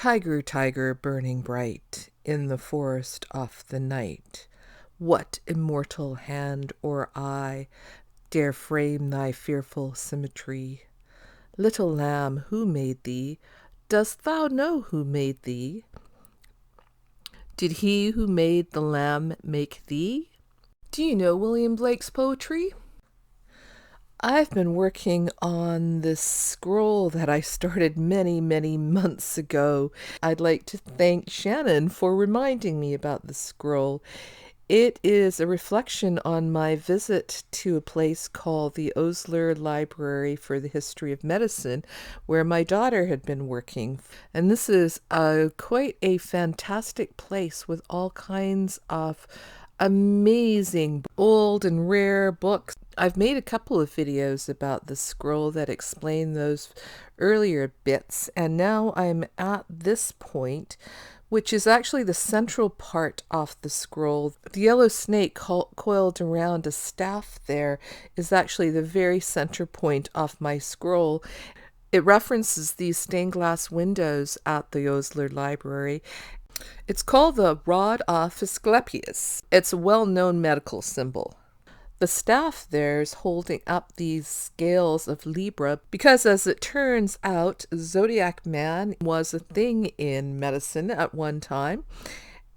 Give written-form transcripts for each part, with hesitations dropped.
Tiger, tiger, burning bright in the forest of the night, what immortal hand or eye dare frame thy fearful symmetry? Little lamb, who made thee? Dost thou know who made thee? Did he who made the lamb make thee? Do you know William Blake's poetry? I've been working on this scroll that I started many, many months ago. I'd like to thank Shannon for reminding me about the scroll. It is a reflection on my visit to a place called the Osler Library for the History of Medicine, where my daughter had been working. And this is quite a fantastic place with all kinds of amazing old and rare books. I've made a couple of videos about the scroll that explain those earlier bits, and now I'm at this point, which is actually the central part of the scroll. The yellow snake coiled around a staff there is actually the very center point of my scroll. It references these stained glass windows at the Osler Library. It's called the Rod of Asclepius. It's a well-known medical symbol. The staff there is holding up these scales of Libra because, as it turns out, Zodiac Man was a thing in medicine at one time.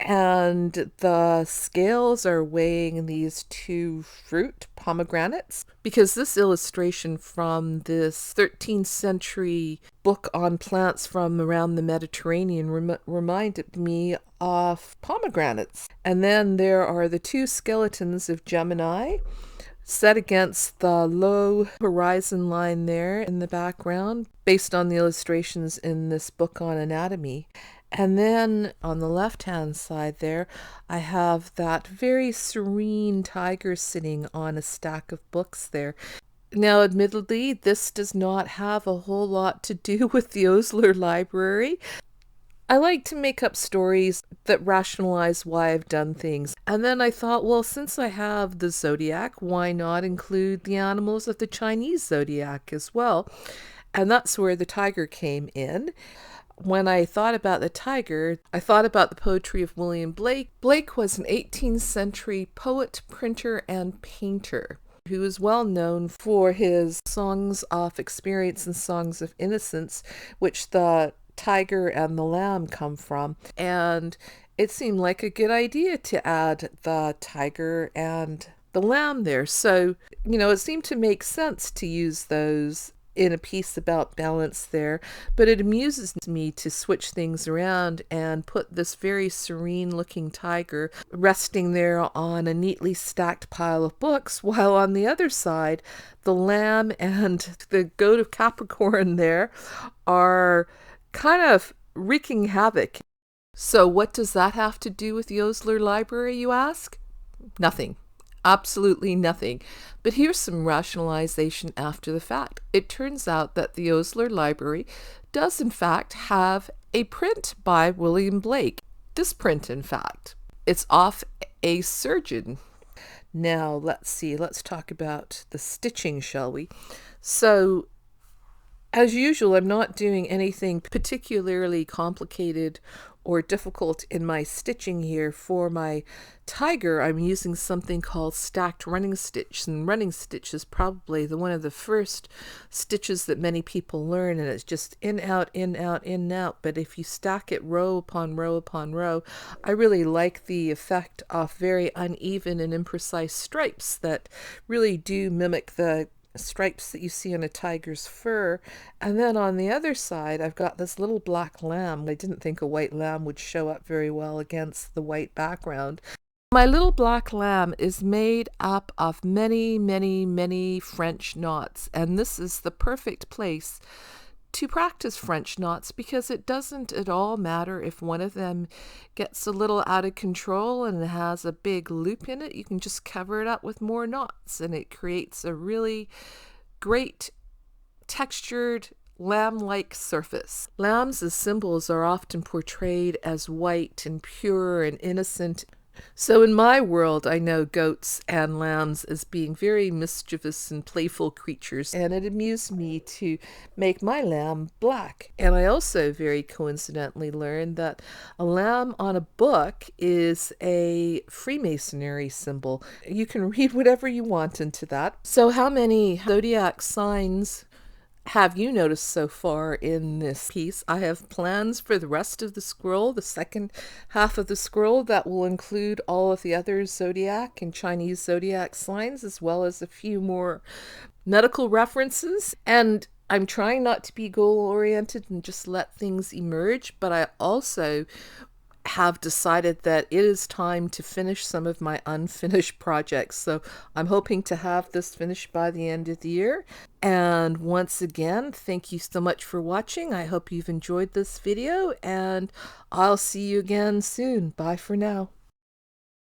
And the scales are weighing these two fruit, pomegranates, because this illustration from this 13th century book on plants from around the Mediterranean reminded me of pomegranates. And then there are the two skeletons of Gemini set against the low horizon line there in the background, based on the illustrations in this book on anatomy. And then on the left-hand side there, I have that very serene tiger sitting on a stack of books there. Now, admittedly, this does not have a whole lot to do with the Osler Library. I like to make up stories that rationalize why I've done things. And then I thought, well, since I have the zodiac, why not include the animals of the Chinese zodiac as well? And that's where the tiger came in. When I thought about the tiger, I thought about the poetry of William Blake. Blake was an 18th century poet, printer, and painter who is well known for his songs of experience and songs of innocence, which the Tyger and The Lamb come from. And it seemed like a good idea to add the tiger and the lamb there. So, it seemed to make sense to use those in a piece about balance there, but it amuses me to switch things around and put this very serene looking tiger resting there on a neatly stacked pile of books, while on the other side the lamb and the goat of Capricorn there are kind of wreaking havoc. So what does that have to do with the Osler Library, you ask? Nothing. Absolutely nothing. But here's some rationalization after the fact. It turns out that the Osler Library does in fact have a print by William Blake. This print, in fact. It's off a surgeon. Now, let's talk about the stitching, shall we? So, as usual, I'm not doing anything particularly complicated or difficult in my stitching here. For my tiger, I'm using something called stacked running stitch, and running stitch is probably one of the first stitches that many people learn, and it's just in, out, in, out, in, out. But if you stack it row upon row upon row, I really like the effect of very uneven and imprecise stripes that really do mimic the stripes that you see on a tiger's fur. And then on the other side, I've got this little black lamb. I didn't think a white lamb would show up very well against the white background. My little black lamb is made up of many, many, many French knots, and this is the perfect place to practice French knots, because it doesn't at all matter if one of them gets a little out of control and has a big loop in it. You can just cover it up with more knots, and it creates a really great textured lamb-like surface. Lambs as symbols are often portrayed as white and pure and innocent. So in my world, I know goats and lambs as being very mischievous and playful creatures, and it amused me to make my lamb black. And I also very coincidentally learned that a lamb on a book is a Freemasonry symbol. You can read whatever you want into that. So how many zodiac signs have you noticed so far in this piece? I have plans for the rest of the scroll, the second half of the scroll, that will include all of the other zodiac and Chinese zodiac signs, as well as a few more medical references. And I'm trying not to be goal oriented and just let things emerge, but I also have decided that it is time to finish some of my unfinished projects. So I'm hoping to have this finished by the end of the year. And once again, thank you so much for watching. I hope you've enjoyed this video, and I'll see you again soon. Bye for now.